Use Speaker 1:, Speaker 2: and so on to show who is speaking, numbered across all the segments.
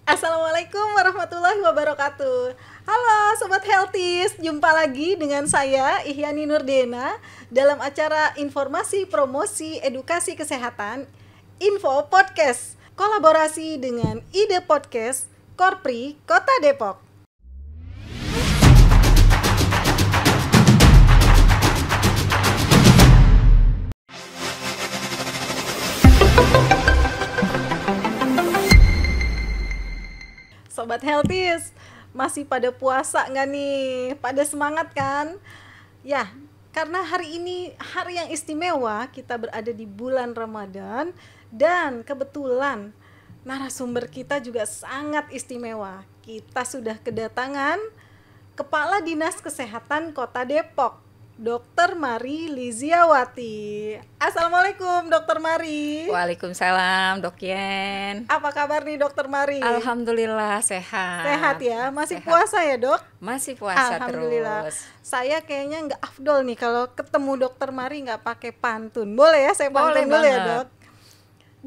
Speaker 1: Assalamualaikum warahmatullahi wabarakatuh. Halo Sobat Healthies, jumpa lagi dengan saya Ihyani Nurdena dalam acara informasi promosi edukasi kesehatan Info Podcast, kolaborasi dengan Ide Podcast Korpri Kota Depok. Sobat Healthies, masih pada puasa nggak nih? Pada semangat kan? Ya, karena hari ini hari yang istimewa, kita berada di bulan Ramadan dan kebetulan narasumber kita juga sangat istimewa. Kita sudah kedatangan Kepala Dinas Kesehatan Kota Depok, Dr. Mari Liziawati. Assalamualaikum Dr. Mari.
Speaker 2: Waalaikumsalam Dok Yen.
Speaker 1: Apa kabar nih Dr. Mari?
Speaker 2: Alhamdulillah sehat.
Speaker 1: Sehat ya? Masih
Speaker 2: Sehat.
Speaker 1: puasa ya Dok?
Speaker 2: Masih puasa
Speaker 1: Alhamdulillah.
Speaker 2: terus.
Speaker 1: Saya kayaknya nggak afdol nih kalau ketemu Dokter Mari nggak pakai pantun. Boleh ya saya pantun
Speaker 2: Boleh
Speaker 1: dulu ya
Speaker 2: banget.
Speaker 1: Dok?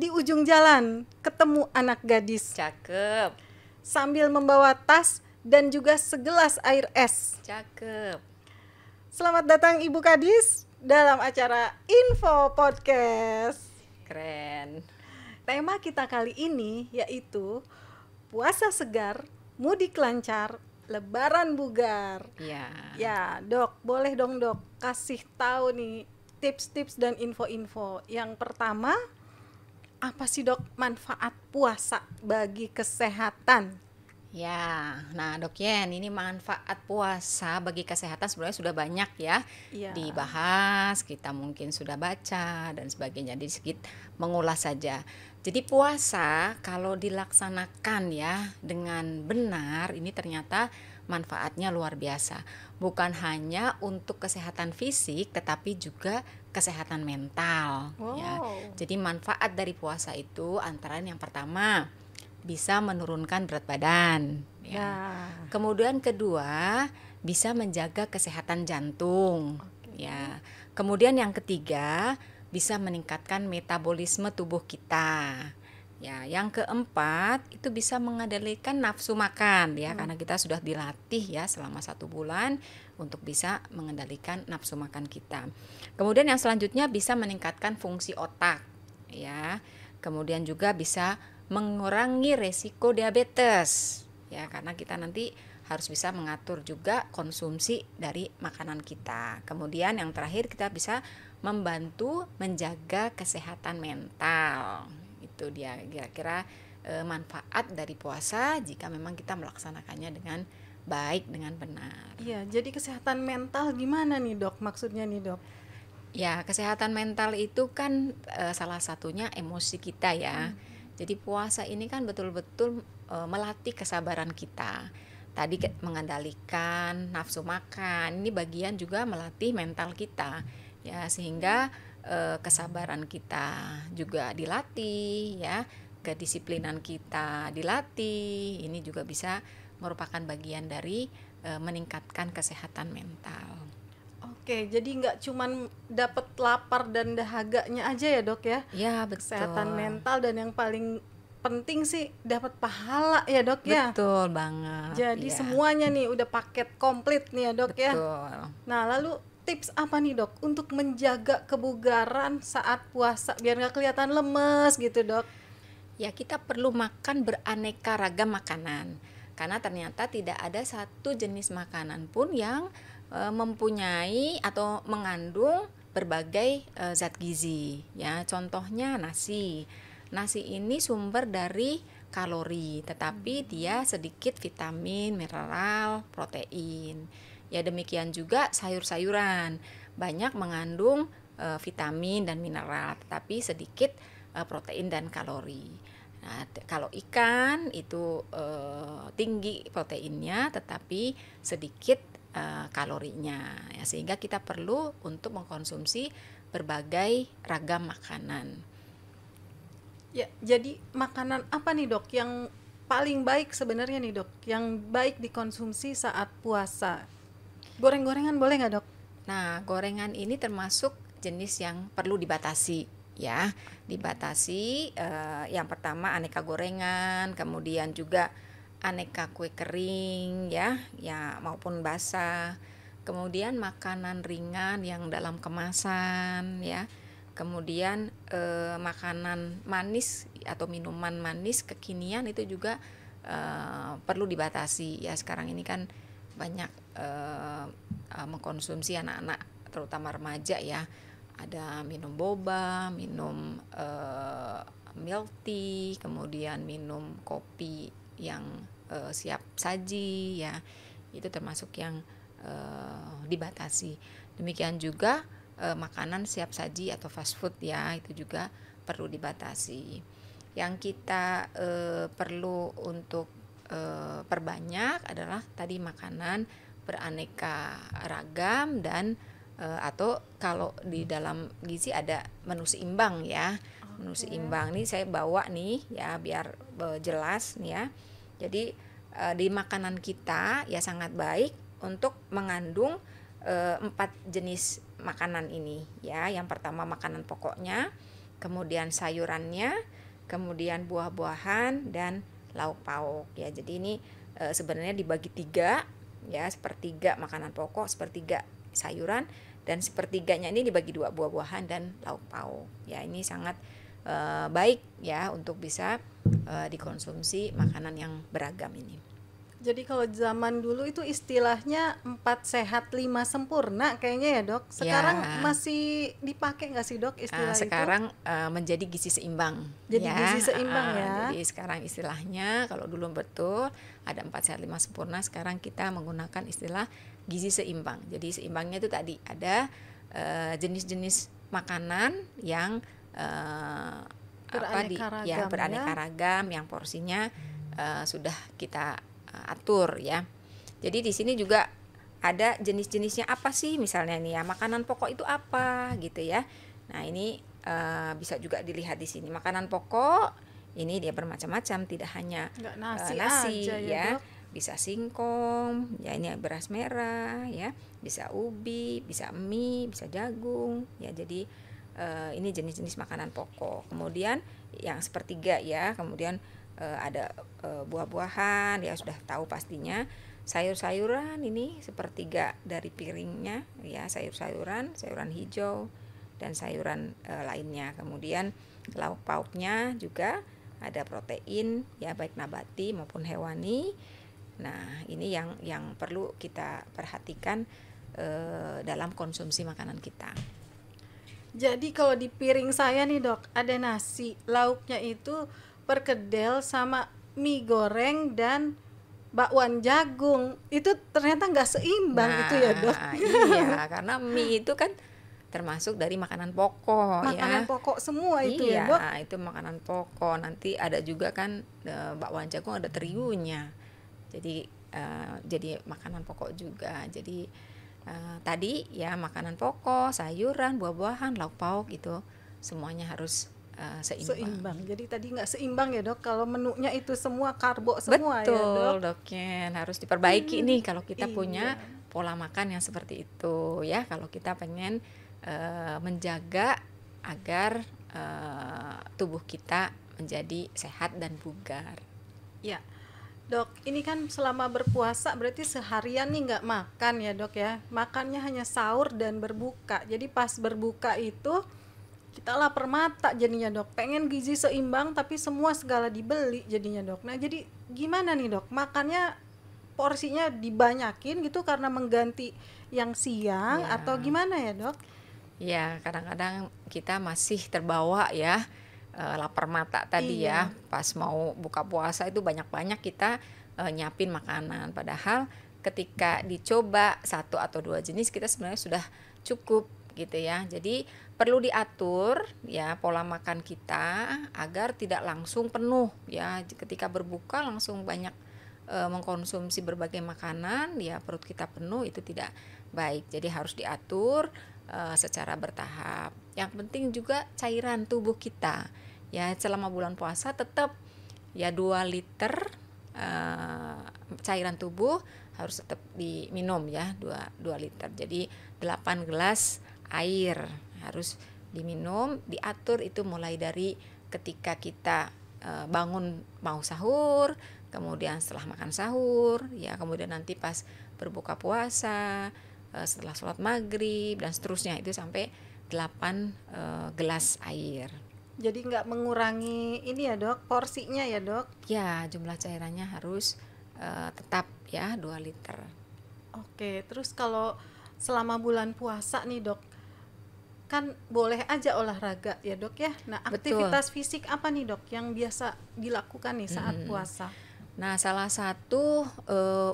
Speaker 1: Di ujung jalan ketemu anak gadis
Speaker 2: Cakep,
Speaker 1: sambil membawa tas dan juga segelas air es.
Speaker 2: cakep.
Speaker 1: Selamat datang Ibu Kadis dalam acara Info Podcast.
Speaker 2: Keren.
Speaker 1: Tema kita kali ini yaitu puasa segar, mudik lancar, lebaran bugar.
Speaker 2: Ya.
Speaker 1: Ya, Dok, boleh dong Dok kasih tahu nih tips-tips dan info-info. Yang pertama, apa sih Dok manfaat puasa bagi kesehatan?
Speaker 2: Ya, nah Dok Yen, ini manfaat puasa bagi kesehatan sebenarnya sudah banyak ya
Speaker 1: Iya.
Speaker 2: dibahas, kita mungkin sudah baca dan sebagainya. Jadi sedikit mengulas saja. Jadi puasa kalau dilaksanakan ya dengan benar, ini ternyata manfaatnya luar biasa. Bukan hanya untuk kesehatan fisik, tetapi juga kesehatan mental. Ya.
Speaker 1: Wow.
Speaker 2: Jadi manfaat dari puasa itu antara yang pertama bisa menurunkan berat badan. Ya.
Speaker 1: Ya.
Speaker 2: Kemudian kedua bisa menjaga kesehatan jantung. Ya. Kemudian yang ketiga bisa meningkatkan metabolisme tubuh kita. Ya, yang keempat itu bisa mengendalikan nafsu makan ya, karena kita sudah dilatih ya selama 1 bulan untuk bisa mengendalikan nafsu makan kita. Kemudian yang selanjutnya bisa meningkatkan fungsi otak ya. Kemudian juga bisa mengurangi resiko diabetes ya, karena kita nanti harus bisa mengatur juga konsumsi dari makanan kita. Kemudian yang terakhir kita bisa membantu menjaga kesehatan mental. Itu dia kira-kira manfaat dari puasa jika memang kita melaksanakannya dengan baik, dengan benar.
Speaker 1: Iya, jadi kesehatan mental gimana nih Dok? Maksudnya nih Dok?
Speaker 2: Ya, kesehatan mental itu kan salah satunya emosi kita ya. Jadi puasa ini kan betul-betul melatih kesabaran kita. Tadi mengendalikan nafsu makan, ini bagian juga melatih mental kita. Ya, sehingga kesabaran kita juga dilatih ya, kedisiplinan kita dilatih. Ini juga bisa merupakan bagian dari meningkatkan kesehatan mental.
Speaker 1: Oke, jadi nggak cuman dapat lapar dan dahaganya aja ya Dok ya?
Speaker 2: Ya, betul.
Speaker 1: Kesehatan mental dan yang paling penting sih dapat pahala ya Dok ya?
Speaker 2: Betul banget.
Speaker 1: Jadi
Speaker 2: ya.
Speaker 1: semuanya nih udah paket komplit nih ya Dok ya?
Speaker 2: Betul.
Speaker 1: Nah lalu tips apa nih Dok untuk menjaga kebugaran saat puasa biar nggak kelihatan lemes gitu Dok?
Speaker 2: Ya, kita perlu makan beraneka ragam makanan. Karena ternyata tidak ada satu jenis makanan pun yang mempunyai atau mengandung berbagai zat gizi ya. Contohnya nasi. Nasi ini sumber dari kalori, tetapi dia sedikit vitamin, mineral, protein. Ya, demikian juga sayur-sayuran, banyak mengandung vitamin dan mineral, tetapi sedikit protein dan kalori. Nah, kalau ikan itu tinggi proteinnya, tetapi sedikit kalorinya. Ya, sehingga kita perlu untuk mengkonsumsi berbagai ragam makanan.
Speaker 1: Ya, jadi makanan apa nih Dok yang paling baik sebenarnya nih Dok, yang baik dikonsumsi saat puasa? Goreng-gorengan boleh nggak Dok?
Speaker 2: Nah, gorengan ini termasuk jenis yang perlu dibatasi ya, dibatasi. Yang pertama aneka gorengan, kemudian juga aneka kue kering ya maupun basah. Kemudian makanan ringan yang dalam kemasan ya. Kemudian makanan manis atau minuman manis kekinian itu juga perlu dibatasi ya. Sekarang ini kan banyak mengkonsumsi anak-anak terutama remaja ya. Ada minum boba, minum milk tea, kemudian minum kopi yang siap saji ya. Itu termasuk yang dibatasi. Demikian juga makanan siap saji atau fast food ya, itu juga perlu dibatasi. Yang kita perlu untuk perbanyak adalah tadi makanan beraneka ragam dan atau kalau di dalam gizi ada menu seimbang ya. Menu seimbang nih saya bawa nih ya biar jelas nih ya. Jadi di makanan kita ya sangat baik untuk mengandung 4 jenis makanan ini ya. Yang pertama makanan pokoknya, kemudian sayurannya, kemudian buah-buahan dan lauk pauk ya. Jadi ini sebenarnya dibagi 3 ya, sepertiga makanan pokok, sepertiga sayuran, dan sepertiganya ini dibagi 2, buah-buahan dan lauk pauk ya. Ini sangat baik ya untuk bisa dikonsumsi makanan yang beragam ini.
Speaker 1: Jadi kalau zaman dulu itu istilahnya 4 sehat 5 sempurna kayaknya ya dok. Sekarang
Speaker 2: Ya.
Speaker 1: masih dipakai nggak sih dok istilah itu?
Speaker 2: Sekarang menjadi gizi seimbang.
Speaker 1: Jadi
Speaker 2: ya.
Speaker 1: gizi seimbang ya.
Speaker 2: Jadi sekarang istilahnya kalau dulu betul ada 4 sehat 5 sempurna, sekarang kita menggunakan istilah gizi seimbang. Jadi seimbangnya itu tadi ada jenis-jenis makanan yang beraneka ragam yang porsinya sudah kita atur ya. Jadi di sini juga ada jenis-jenisnya apa sih, misalnya nih ya, makanan pokok itu apa gitu ya. Nah ini bisa juga dilihat di sini. Makanan pokok ini dia bermacam-macam, tidak hanya nasi aja, ya dok. Bisa singkong ya, ini beras merah ya, bisa ubi, bisa mie, bisa jagung ya. Jadi ini jenis-jenis makanan pokok. Kemudian yang sepertiga ya, kemudian ada buah-buahan ya, sudah tahu pastinya. Sayur-sayuran ini sepertiga dari piringnya ya, sayuran hijau dan sayuran lainnya. Kemudian lauk pauknya juga ada protein ya, baik nabati maupun hewani. Nah ini yang perlu kita perhatikan dalam konsumsi makanan kita.
Speaker 1: Jadi kalau di piring saya nih dok, ada nasi, lauknya itu perkedel sama mie goreng dan bakwan jagung. Itu ternyata nggak seimbang itu ya dok.
Speaker 2: Iya, karena mie itu kan termasuk dari makanan pokok
Speaker 1: makanan pokok semua itu
Speaker 2: ya
Speaker 1: dok.
Speaker 2: Itu makanan pokok. Nanti ada juga kan bakwan jagung ada terigunya, jadi makanan pokok juga. Jadi tadi ya makanan pokok, sayuran, buah-buahan, lauk pauk itu semuanya harus seimbang.
Speaker 1: Jadi tadi nggak seimbang ya dok, kalau menunya itu semua karbo semua.
Speaker 2: Betul,
Speaker 1: ya dok.
Speaker 2: Doknya harus diperbaiki nih kalau kita punya pola makan yang seperti itu ya. Kalau kita pengen menjaga agar tubuh kita menjadi sehat dan bugar.
Speaker 1: Ya dok, ini kan selama berpuasa berarti seharian nih nggak makan ya dok ya, makannya hanya sahur dan berbuka. Jadi pas berbuka itu kita lapar mata jadinya dok, pengen gizi seimbang tapi semua segala dibeli jadinya dok. Nah jadi gimana nih dok, makannya porsinya dibanyakin gitu karena mengganti yang siang atau gimana ya dok?
Speaker 2: Ya kadang-kadang kita masih terbawa ya lapar mata tadi ya, pas mau buka puasa itu banyak-banyak kita nyiapin makanan, padahal ketika dicoba 1 atau 2 jenis kita sebenarnya sudah cukup gitu ya. Jadi perlu diatur ya pola makan kita agar tidak langsung penuh ya. Ketika berbuka langsung banyak mengkonsumsi berbagai makanan ya, perut kita penuh, itu tidak baik. Jadi harus diatur secara bertahap. Yang penting juga cairan tubuh kita ya, selama bulan puasa tetap ya 2 liter cairan tubuh harus tetap diminum ya, 2 liter. Jadi 8 gelas air harus diminum, diatur itu mulai dari ketika kita bangun mau sahur, kemudian setelah makan sahur, ya kemudian nanti pas berbuka puasa, setelah sholat maghrib dan seterusnya, itu sampai 8 gelas air.
Speaker 1: Jadi nggak mengurangi ini ya dok, porsinya ya dok?
Speaker 2: Ya, jumlah cairannya harus tetap ya 2 liter.
Speaker 1: Oke, terus kalau selama bulan puasa nih dok, kan boleh aja olahraga ya dok ya. Nah,
Speaker 2: Betul.
Speaker 1: aktivitas fisik apa nih dok yang biasa dilakukan nih saat puasa?
Speaker 2: Nah, salah satu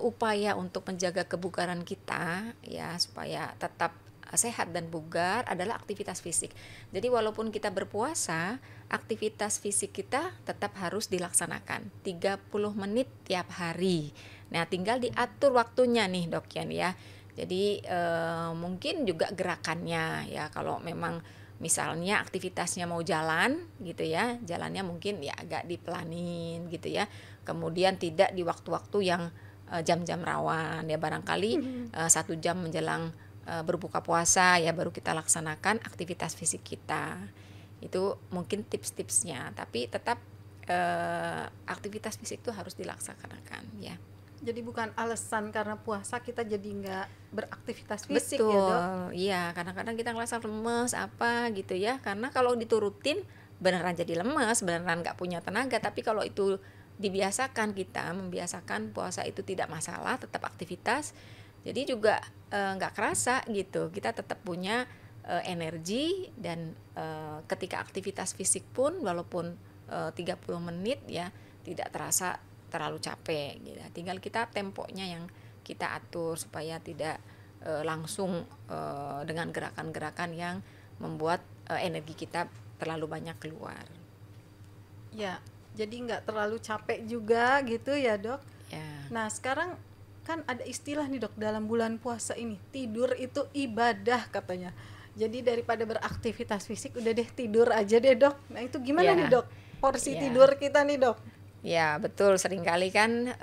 Speaker 2: upaya untuk menjaga kebugaran kita ya supaya tetap sehat dan bugar adalah aktivitas fisik. Jadi walaupun kita berpuasa, aktivitas fisik kita tetap harus dilaksanakan 30 menit tiap hari. Nah, tinggal diatur waktunya nih dok ya. Jadi mungkin juga gerakannya ya, kalau memang misalnya aktivitasnya mau jalan gitu ya, jalannya mungkin ya agak dipelanin gitu ya. Kemudian tidak di waktu-waktu yang jam-jam rawan ya, barangkali 1 jam menjelang berbuka puasa ya baru kita laksanakan aktivitas fisik kita. Itu mungkin tips-tipsnya, tapi tetap aktivitas fisik itu harus dilaksanakan ya.
Speaker 1: Jadi bukan alasan karena puasa kita jadi nggak beraktivitas fisik.
Speaker 2: Betul,
Speaker 1: ya dok?
Speaker 2: iya, kadang-kadang kita ngerasa lemes apa gitu ya, karena kalau diturutin beneran jadi lemes, beneran nggak punya tenaga. Tapi kalau itu dibiasakan, kita membiasakan puasa itu tidak masalah, tetap aktivitas, jadi juga nggak kerasa gitu, kita tetap punya energi dan ketika aktivitas fisik pun walaupun 30 menit ya tidak terasa terlalu capek gitu. Tinggal kita temponya yang kita atur supaya tidak langsung dengan gerakan-gerakan yang membuat energi kita terlalu banyak keluar.
Speaker 1: Ya, jadi nggak terlalu capek juga gitu ya dok.
Speaker 2: Ya.
Speaker 1: Nah sekarang kan ada istilah nih dok, dalam bulan puasa ini tidur itu ibadah katanya. Jadi daripada beraktivitas fisik udah deh tidur aja deh dok. Nah itu gimana
Speaker 2: Ya.
Speaker 1: nih dok porsi
Speaker 2: Ya.
Speaker 1: tidur kita nih dok?
Speaker 2: Ya betul, seringkali kan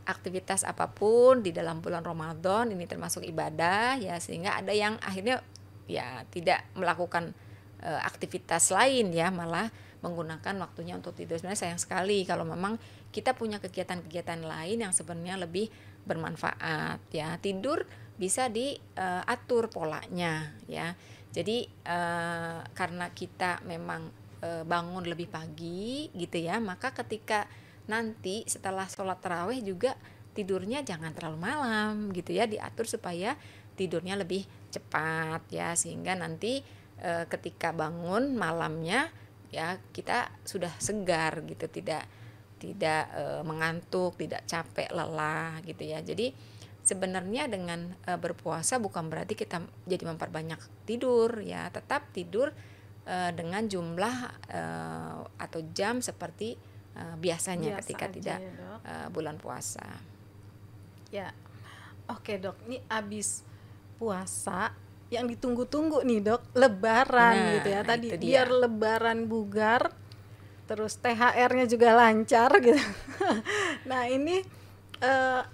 Speaker 2: aktivitas apapun di dalam bulan Ramadan ini termasuk ibadah ya, sehingga ada yang akhirnya ya tidak melakukan aktivitas lain ya, malah menggunakan waktunya untuk tidur. Sebenarnya sayang sekali kalau memang kita punya kegiatan-kegiatan lain yang sebenarnya lebih bermanfaat ya. Tidur bisa diatur polanya ya. Jadi karena kita memang bangun lebih pagi gitu ya, maka ketika nanti setelah sholat tarawih juga tidurnya jangan terlalu malam gitu ya, diatur supaya tidurnya lebih cepat ya, sehingga nanti ketika bangun malamnya ya kita sudah segar gitu, tidak mengantuk, tidak capek, lelah gitu ya. Jadi sebenarnya dengan berpuasa bukan berarti kita jadi memperbanyak tidur ya, tetap tidur dengan jumlah atau jam seperti biasanya ketika tidak
Speaker 1: ya,
Speaker 2: bulan puasa.
Speaker 1: Ya, oke dok. Ini abis puasa yang ditunggu-tunggu nih dok, Lebaran gitu ya. Tadi biar Lebaran bugar, terus THR-nya juga lancar gitu. Nah ini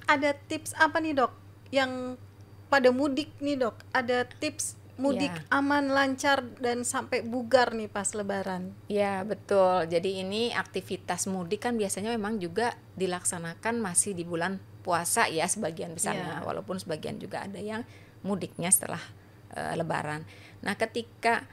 Speaker 1: ada tips apa nih dok? Yang pada mudik nih dok, ada tips mudik aman, lancar, dan sampai bugar nih pas Lebaran.
Speaker 2: Ya betul, jadi ini aktivitas mudik kan biasanya memang juga dilaksanakan masih di bulan puasa ya sebagian besarnya, walaupun sebagian juga ada yang mudiknya setelah Lebaran. Nah ketika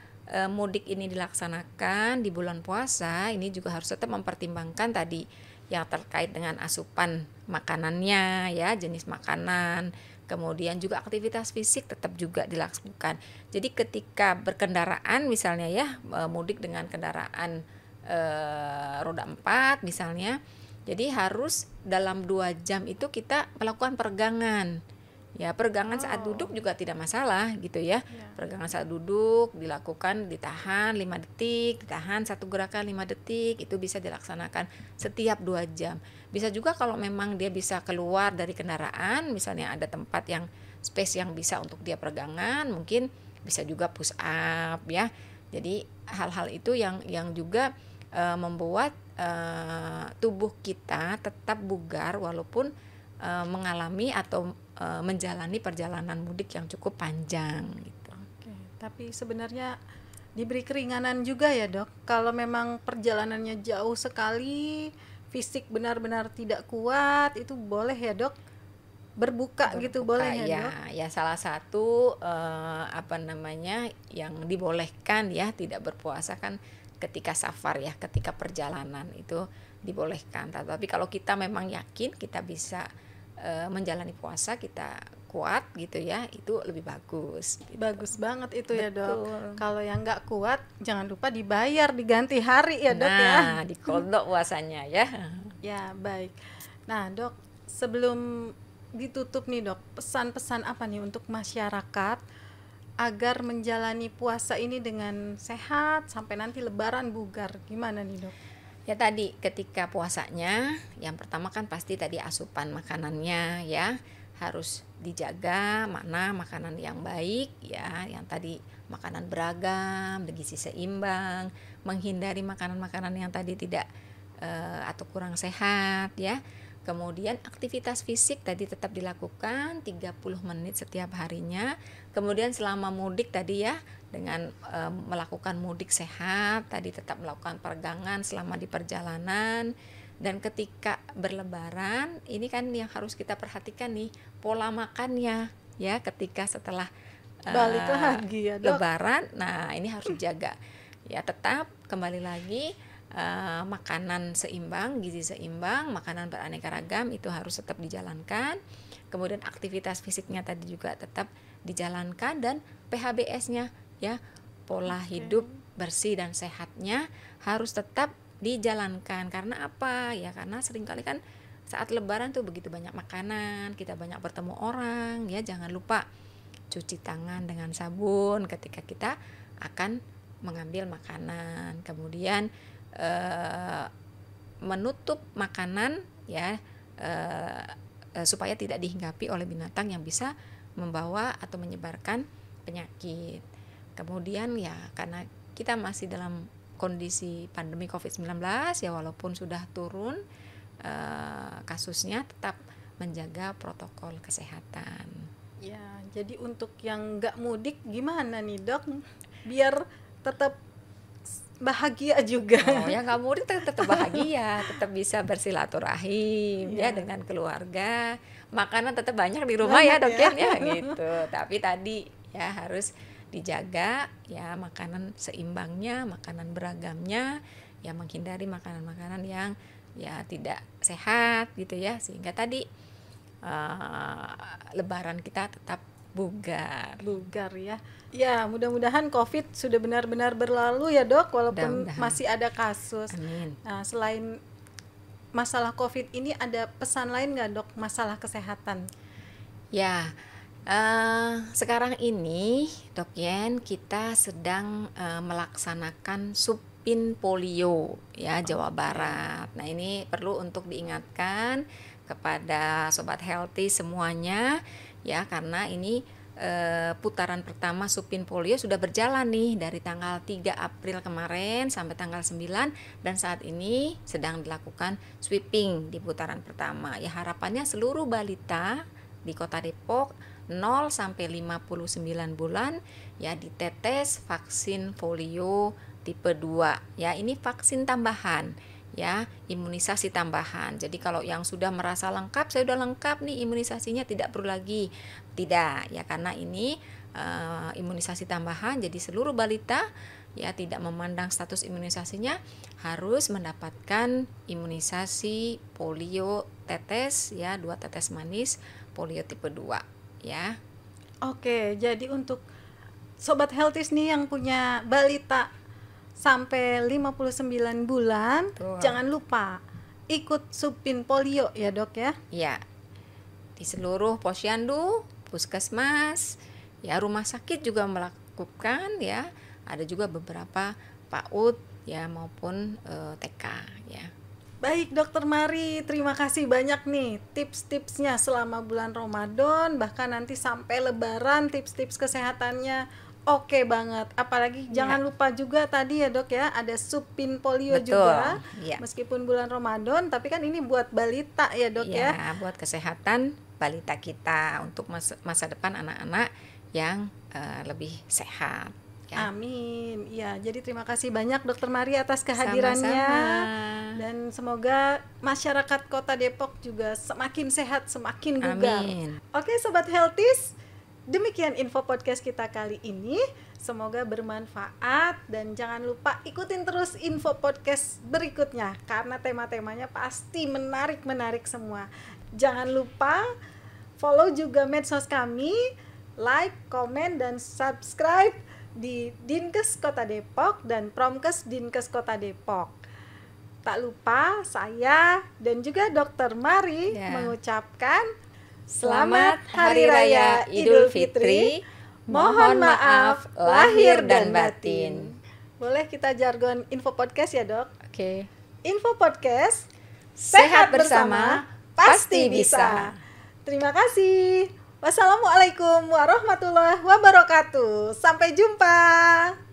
Speaker 2: mudik ini dilaksanakan di bulan puasa, ini juga harus tetap mempertimbangkan tadi yang terkait dengan asupan makanannya ya, jenis makanan, kemudian juga aktivitas fisik tetap juga dilakukan. Jadi ketika berkendaraan misalnya ya, mudik dengan kendaraan roda 4 misalnya, jadi harus dalam 2 jam itu kita melakukan peregangan. Ya, peregangan saat duduk juga tidak masalah gitu ya. Peregangan saat duduk dilakukan, ditahan 5 detik, ditahan satu gerakan 5 detik, itu bisa dilaksanakan setiap 2 jam. Bisa juga kalau memang dia bisa keluar dari kendaraan, misalnya ada tempat yang space yang bisa untuk dia peregangan, mungkin bisa juga push up ya. Jadi hal-hal itu yang juga membuat tubuh kita tetap bugar walaupun mengalami atau menjalani perjalanan mudik yang cukup panjang gitu.
Speaker 1: Oke, tapi sebenarnya diberi keringanan juga ya dok. Kalau memang perjalanannya jauh sekali, fisik benar-benar tidak kuat, itu boleh ya dok? Berbuka gitu boleh ya
Speaker 2: ya,
Speaker 1: dok?
Speaker 2: ya salah satu yang dibolehkan ya tidak berpuasa kan ketika safar ya, ketika perjalanan itu dibolehkan. Tapi kalau kita memang yakin kita bisa menjalani puasa, kita kuat gitu ya, itu lebih bagus gitu.
Speaker 1: Bagus banget itu ya dok.
Speaker 2: Betul.
Speaker 1: Kalau yang nggak kuat jangan lupa dibayar, diganti hari ya dok ya.
Speaker 2: Nah, dikodok puasanya ya.
Speaker 1: Ya baik. Nah dok, sebelum ditutup nih dok, pesan-pesan apa nih untuk masyarakat agar menjalani puasa ini dengan sehat sampai nanti lebaran bugar, gimana nih dok?
Speaker 2: Ya tadi ketika puasanya, yang pertama kan pasti tadi asupan makanannya ya harus dijaga, mana makanan yang baik ya, yang tadi makanan beragam, bergizi seimbang, menghindari makanan-makanan yang tadi tidak atau kurang sehat ya. Kemudian aktivitas fisik tadi tetap dilakukan 30 menit setiap harinya. Kemudian selama mudik tadi ya, dengan melakukan mudik sehat, tadi tetap melakukan peregangan selama di perjalanan. Dan ketika berlebaran, ini kan yang harus kita perhatikan nih, pola makannya ya, ketika setelah
Speaker 1: Balik lagi ya dok.
Speaker 2: lebaran. Nah, ini harus dijaga. Ya, tetap kembali lagi makanan seimbang, gizi seimbang, makanan beraneka ragam itu harus tetap dijalankan. Kemudian aktivitas fisiknya tadi juga tetap dijalankan, dan PHBS-nya ya, pola hidup bersih dan sehatnya harus tetap dijalankan. Karena apa? Ya karena seringkali kan saat lebaran tuh begitu banyak makanan, kita banyak bertemu orang ya, jangan lupa cuci tangan dengan sabun ketika kita akan mengambil makanan. Kemudian menutup makanan ya supaya tidak dihinggapi oleh binatang yang bisa membawa atau menyebarkan penyakit. Kemudian ya karena kita masih dalam kondisi pandemi COVID-19 ya, walaupun sudah turun kasusnya, tetap menjaga protokol kesehatan.
Speaker 1: Ya, jadi untuk yang nggak mudik gimana nih dok? Biar tetap bahagia juga.
Speaker 2: Oh ya, nggak mudik tetap bahagia, tetap bisa bersilaturahim ya dengan keluarga. Makanan tetap banyak di rumah ya dok ya gitu. Tapi tadi ya harus dijaga ya makanan seimbangnya, makanan beragamnya, ya menghindari makanan-makanan yang ya tidak sehat gitu ya, sehingga tadi lebaran kita tetap bugar
Speaker 1: ya. Ya, mudah-mudahan COVID sudah benar-benar berlalu ya dok, walaupun masih ada kasus.
Speaker 2: Amin.
Speaker 1: Nah, selain masalah COVID ini ada pesan lain nggak dok, masalah kesehatan?
Speaker 2: Ya, sekarang ini Dok Yen, kita sedang melaksanakan Supin Polio ya, Jawa Barat. Nah ini perlu untuk diingatkan kepada Sobat Healthy semuanya ya, karena ini putaran pertama Supin Polio sudah berjalan nih dari tanggal 3 April kemarin sampai tanggal 9, dan saat ini sedang dilakukan sweeping di putaran pertama. Ya harapannya seluruh balita di Kota Depok 0 sampai 59 bulan ya ditetes vaksin polio tipe 2 ya. Ini vaksin tambahan ya, imunisasi tambahan. Jadi kalau yang sudah merasa lengkap, saya sudah lengkap nih imunisasinya, tidak perlu lagi, tidak ya, karena ini imunisasi tambahan. Jadi seluruh balita ya, tidak memandang status imunisasinya, harus mendapatkan imunisasi polio tetes ya, 2 tetes manis polio tipe 2 ya.
Speaker 1: Oke, jadi untuk Sobat Healthies nih yang punya balita sampai 59 bulan,
Speaker 2: Betul.
Speaker 1: Jangan lupa ikut Supin Polio ya dok ya.
Speaker 2: Ya, di seluruh posyandu, puskesmas, ya rumah sakit juga melakukan ya. Ada juga beberapa PAUD ya maupun TK ya.
Speaker 1: Baik Dokter Mari, terima kasih banyak nih tips-tipsnya selama bulan Ramadan, bahkan nanti sampai Lebaran, tips-tips kesehatannya oke banget. Apalagi jangan lupa juga tadi ya dok ya, ada Supin Polio. Betul, juga ya. Meskipun bulan Ramadan, tapi kan ini buat balita ya dok ya.
Speaker 2: Ya, buat kesehatan balita kita, untuk masa depan anak-anak yang lebih sehat. ya.
Speaker 1: Amin. Ya, jadi terima kasih banyak Dokter Mari atas kehadirannya.
Speaker 2: Sama-sama.
Speaker 1: Dan semoga masyarakat Kota Depok juga semakin sehat, semakin bugar.
Speaker 2: Amin.
Speaker 1: Oke, Sobat Healthies, demikian info podcast kita kali ini. Semoga bermanfaat dan jangan lupa ikutin terus info podcast berikutnya karena tema-temanya pasti menarik-menarik semua. Jangan lupa follow juga medsos kami, like, komen, dan subscribe di Dinkes Kota Depok dan Promkes Dinkes Kota Depok. Tak lupa saya dan juga Dokter Mari mengucapkan
Speaker 2: Selamat Hari Raya Idul Fitri. Mohon maaf lahir dan batin.
Speaker 1: Boleh kita jargon info podcast ya, Dok?
Speaker 2: Oke.
Speaker 1: Info podcast,
Speaker 2: Sehat bersama, pasti bisa.
Speaker 1: Terima kasih. Wassalamualaikum warahmatullahi wabarakatuh. Sampai jumpa.